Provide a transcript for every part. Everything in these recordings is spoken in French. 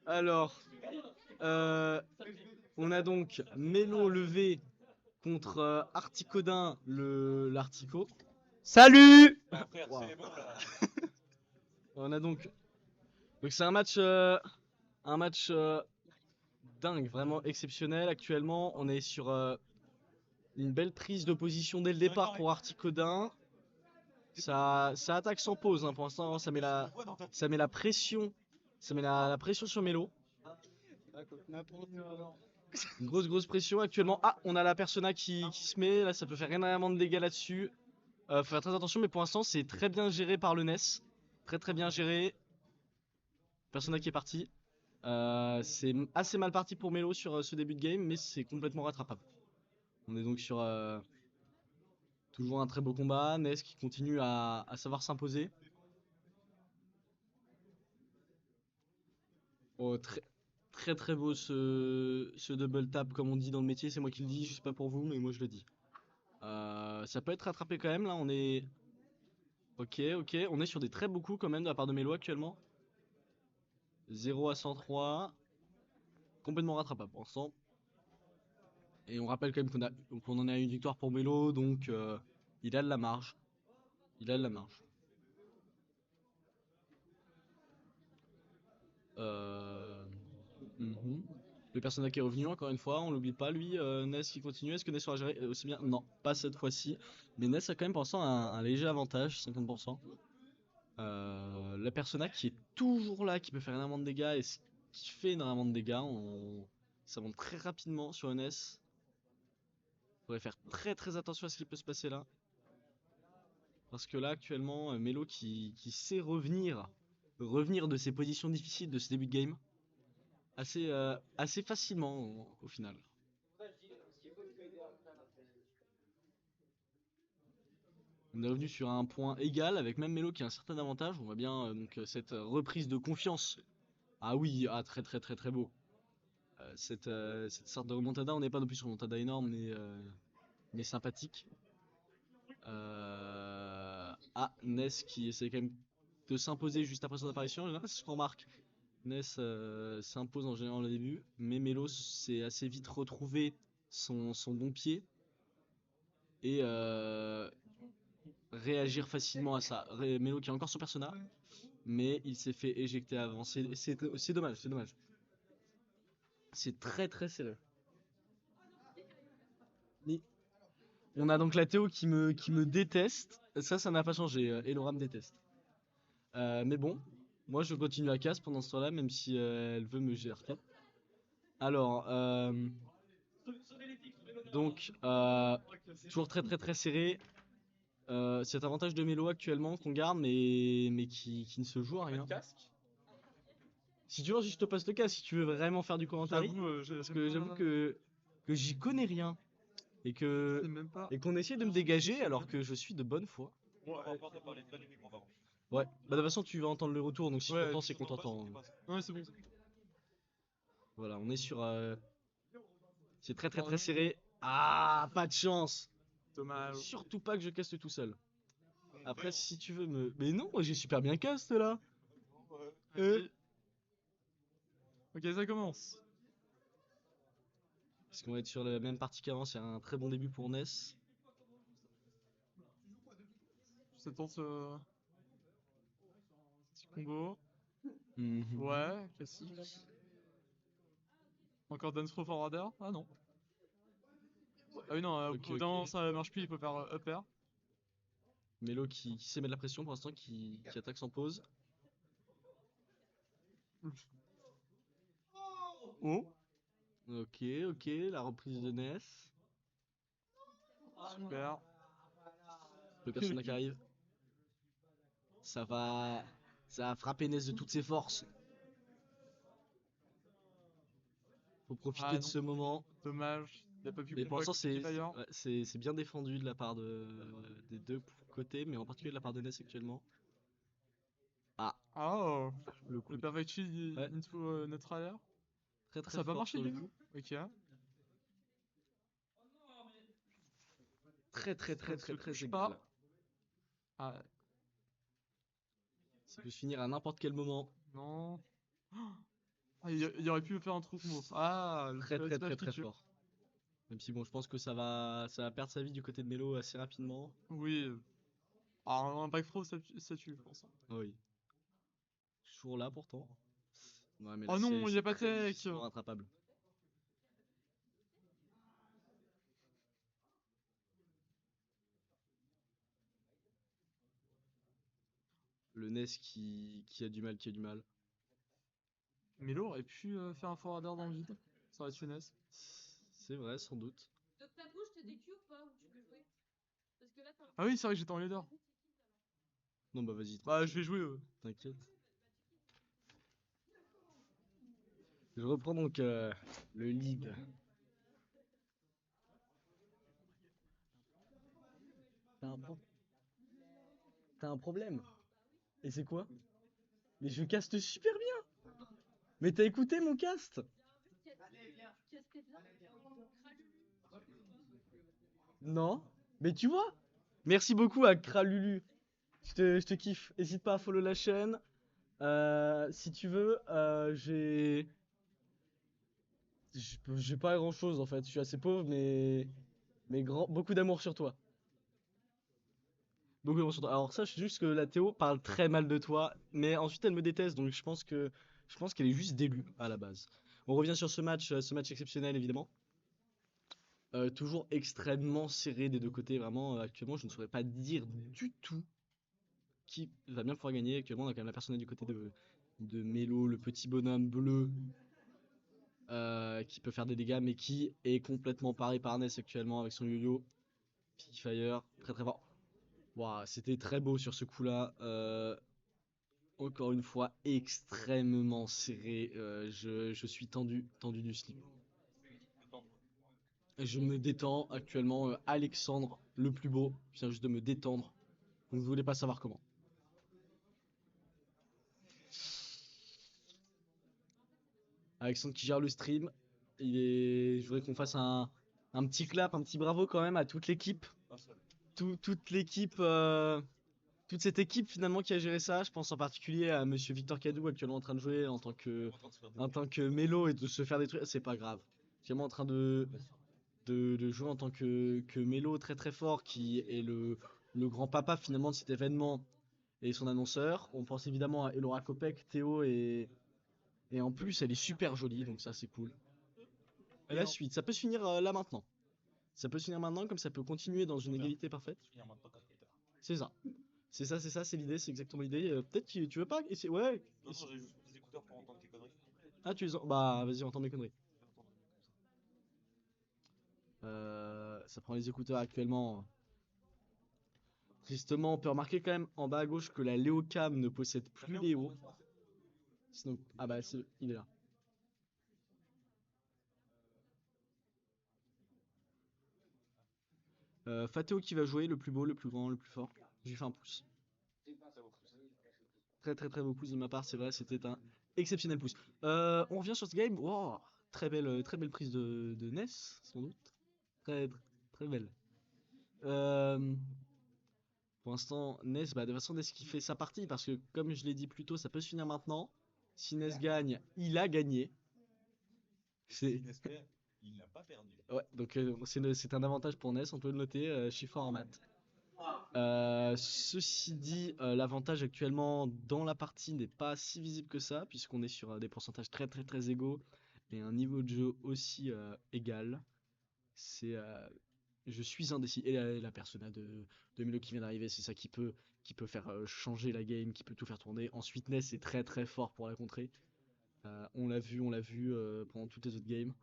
Alors, euh, on a donc Mélo levé contre Articodin, l'Artico. Salut! Wow. On a donc c'est un match dingue, vraiment exceptionnel. Actuellement, on est sur une belle prise de position dès le départ pour Articodin. Ça attaque sans pause, hein. Pour l'instant, ça met la pression, ça met la pression sur Mélo. Une grosse pression actuellement. Ah, on a la Persona qui se met. Là, ça peut faire énormément de dégâts là-dessus. Faut faire très attention, mais pour l'instant, c'est très bien géré par le NES. Très bien géré. Persona qui est parti. C'est assez mal parti pour Melo sur ce début de game, mais c'est complètement rattrapable. On est donc sur toujours un très beau combat. NES qui continue à savoir s'imposer. Oh, très beau ce double tap, comme on dit dans le métier. C'est moi qui le dis, je sais pas pour vous, mais moi je le dis. Ça peut être rattrapé quand même. Là, on est. Ok, on est sur des très beaux coups quand même de la part de Melo actuellement. 0 à 103. Complètement rattrapable pour l'instant. Et on rappelle quand même qu'on en a une victoire pour Melo, donc il a de la marge. Il a de la marge. Euh... mhm. Le personnage qui est revenu encore une fois, on l'oublie pas lui, Ness qui continue, est-ce que Ness aura géré aussi bien? Non, pas cette fois-ci. Mais Ness a quand même pour l'instant un léger avantage, 50%. La persona qui est toujours là, qui peut faire énormément de dégâts et qui fait énormément de dégâts, ça monte très rapidement sur Ness. Faudrait faire très attention à ce qui peut se passer là. Parce que là actuellement, Melo qui sait revenir de ses positions difficiles de ce début de game assez facilement au final. On est revenu sur un point égal avec même Melo qui a un certain avantage. On voit bien donc cette reprise de confiance. Ah oui, ah très beau. Cette sorte de remontada, on n'est pas non plus sur une remontada énorme mais sympathique. Ness qui essaie quand même de s'imposer juste après son apparition. En général, c'est ce qu'on remarque. Ness s'impose en général au début, mais Melos s'est assez vite retrouvé son bon pied et réagir facilement à ça. Melo qui a encore son persona, mais il s'est fait éjecter avant. C'est dommage, c'est dommage. C'est très serré. On a donc la Théo qui me déteste. Ça n'a pas changé. Elora me déteste. Mais bon, moi je continue à casse pendant ce temps-là, même si elle veut me GRT. Alors, donc, toujours très serré. Cet avantage de Melo actuellement qu'on garde, mais qui ne se joue à rien. Si tu veux, je te passe le cas si tu veux vraiment faire du commentaire. Parce que j'avoue que j'y connais rien. Et que et qu'on essaie de me dégager alors que je suis de bonne foi. Ouais, bah de toute façon tu vas entendre le retour, donc si tu t'entends c'est qu'on t'entend. Ouais, c'est bon. Voilà, on est sur. C'est très serré. Ah, pas de chance. Dommage. Surtout pas que je caste tout seul. Après, si tu veux me. Mais non, j'ai super bien cast là. Vas-y. Ok, ça commence. Parce qu'on va être sur la même partie qu'avant, c'est un très bon début pour Ness. Ça tente petit combo. Mhm. Ouais, classique. Encore Dance Throw Forwarder. Ah non. Ah oui, non, Ok, au d'un moment ok. ça marche plus, il peut faire up air. Melo qui sait mettre la pression pour l'instant, qui attaque sans pause. Oh, Ok, la reprise de Ness. super. Le personnage qui arrive. Ça va. Ça va frapper Ness de toutes ses forces. Faut profiter Ah de non, ce moment. dommage. Il a pas pu Mais pour combo l'instant, avec le c'est Fire. ouais, c'est bien défendu de la part des deux côtés, mais en particulier de la part de Ness actuellement. Ah, Oh, le le coup. Perfect Shield Ouais, into Neutral Air. Ah, très ça a pas fort marché sur le du coup. coup. Ok. Ça ne se Très touche égal. pas. Ah, Ça peut se finir à n'importe quel moment. non. Ah, il aurait pu me faire un truc mot. Ah, Très le très smash très qui très tue. fort. Même si bon, je pense que ça va perdre sa vie du côté de Melo assez rapidement. Oui. Ah, un Impact Pro, ça tue, je pense. Oui. Toujours là pourtant. Ouais, mais là Oh non, il y c'est a pas très tech. difficilement rattrapable. Le NES qui a du mal, qui a du mal. Melo aurait pu faire un forwarder dans le vide. Ça aurait tué Ness. C'est vrai, sans doute. Ah oui, c'est vrai que j'étais en leader. Non, bah vas-y, Bah, je tranquille. vais jouer. T'inquiète. Je reprends donc le lead. T'as un, pro- T'as un problème. Et c'est quoi? Mais je caste super bien. Mais t'as écouté mon cast? Non. Mais tu vois? Merci beaucoup à Kralulu. Je te kiffe. N'hésite pas à follow la chaîne. Si tu veux, j'ai pas grand chose en fait. Je suis assez pauvre, mais beaucoup d'amour sur toi. Beaucoup d'amour sur toi. Alors, sache juste que la Théo parle très mal de toi, mais ensuite elle me déteste, donc je pense qu'elle est juste d'élue à la base. On revient sur ce match exceptionnel évidemment. Toujours extrêmement serré des deux côtés, vraiment. Actuellement, je ne saurais pas dire du tout qui va bien pouvoir gagner. Actuellement, on a quand même la personne du côté de Melo, le petit bonhomme bleu, qui peut faire des dégâts, mais qui est complètement paré par Ness actuellement avec son yo-yo. Peak Fire, très très fort. Waouh, c'était très beau sur ce coup-là. Encore une fois, extrêmement serré. Je suis tendu du slip. Je me détends actuellement. Alexandre, le plus beau, vient juste de me détendre. Vous ne voulez pas savoir comment. Alexandre qui gère le stream. Je voudrais qu'on fasse un petit clap, un petit bravo quand même à toute l'équipe. Toute l'équipe, toute cette équipe finalement qui a géré ça. Je pense en particulier à Monsieur Victor Cadou actuellement en train de jouer en tant que mélo et de se faire détruire. C'est pas grave. Actuellement en train de jouer en tant que mélo très très fort qui est le grand papa finalement de cet événement et son annonceur. On pense évidemment à Elora Kopek, Théo et en plus elle est super jolie donc ça c'est cool. Et la suite, ça peut se finir là maintenant. Ça peut se finir maintenant comme ça peut continuer dans une égalité parfaite. C'est ça. C'est ça, c'est l'idée, c'est exactement l'idée. Peut-être que tu veux pas essayer. Ouais. Ah, tu les as. Bah, vas-y, entends mes conneries. Ça prend les écouteurs actuellement. Tristement, on peut remarquer quand même en bas à gauche que la Léocam ne possède plus Léo. Sinon... Ah bah, il est là. Fateo qui va jouer, le plus beau, le plus grand, le plus fort. J'ai fait un pouce. Très très très beau pouce de ma part, c'est vrai, c'était un exceptionnel pouce. On revient sur ce game. Wow, très belle prise de Ness, sans doute. Très très belle. Euh, pour l'instant, Ness, bah, de toute façon, Ness qui fait sa partie, parce que comme je l'ai dit plus tôt, ça peut se finir maintenant. Si Ness gagne, il a gagné. C'est ouais, donc c'est un avantage pour Ness, on peut le noter. Je suis fort en maths. Ceci dit, l'avantage actuellement dans la partie n'est pas si visible que ça, puisqu'on est sur des pourcentages très très très égaux et un niveau de jeu aussi égal. C'est, je suis indécis. Et la persona de Melo qui vient d'arriver, c'est ça qui peut faire changer la game, qui peut tout faire tourner. Ensuite, Ness est très très fort pour la contrer. On l'a vu pendant toutes les autres games.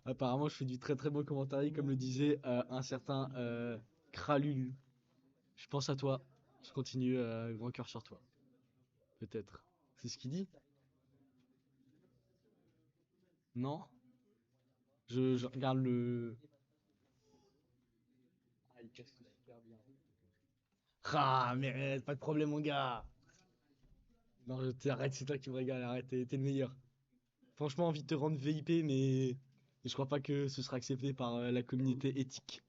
Apparemment, je fais du très très bon commentaire, comme le disait un certain Kralulu. Je pense à toi. Je continue, grand cœur sur toi. Peut-être. C'est ce qu'il dit? Non? Je regarde le. Ah, il casse super bien. Ah, mais arrête, pas de problème, mon gars. Non, arrête, c'est toi qui me régale, arrête, t'es le meilleur. Franchement, envie de te rendre VIP, mais je crois pas que ce sera accepté par la communauté éthique.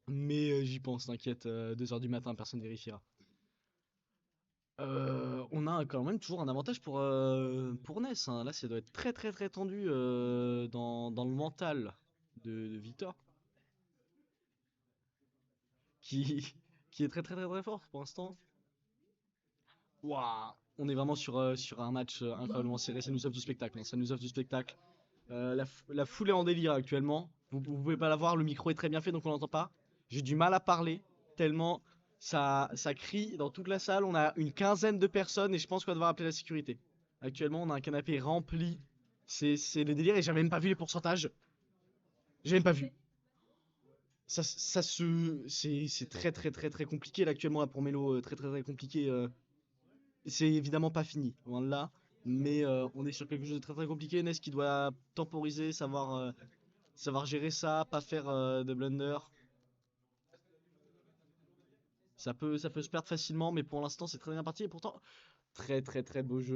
Mais j'y pense, t'inquiète, 2 heures du matin, personne vérifiera. a quand même toujours un avantage pour Ness, hein. Là, ça doit être très très très tendu dans le mental de Victor, qui, qui est très très très très fort pour l'instant. Waouh! On est vraiment sur un match incroyablement serré, ça nous offre du spectacle, hein, ça nous offre du spectacle. La foule est en délire actuellement. Vous pouvez pas la voir, le micro est très bien fait donc on l'entend pas. J'ai du mal à parler tellement ça crie dans toute la salle. On a une quinzaine de personnes et je pense qu'on va devoir appeler la sécurité. Actuellement, on a un canapé rempli. C'est le délire et j'ai même pas vu les pourcentages. J'ai même pas vu. C'est très très très très compliqué là actuellement là, pour Melo, très très très compliqué. C'est évidemment pas fini, loin de là. Mais on est sur quelque chose de très très compliqué. Nes qui doit temporiser, savoir gérer ça, pas faire de blunder. Ça peut se perdre facilement, mais pour l'instant c'est très bien parti. Et pourtant, très très très beau jeu.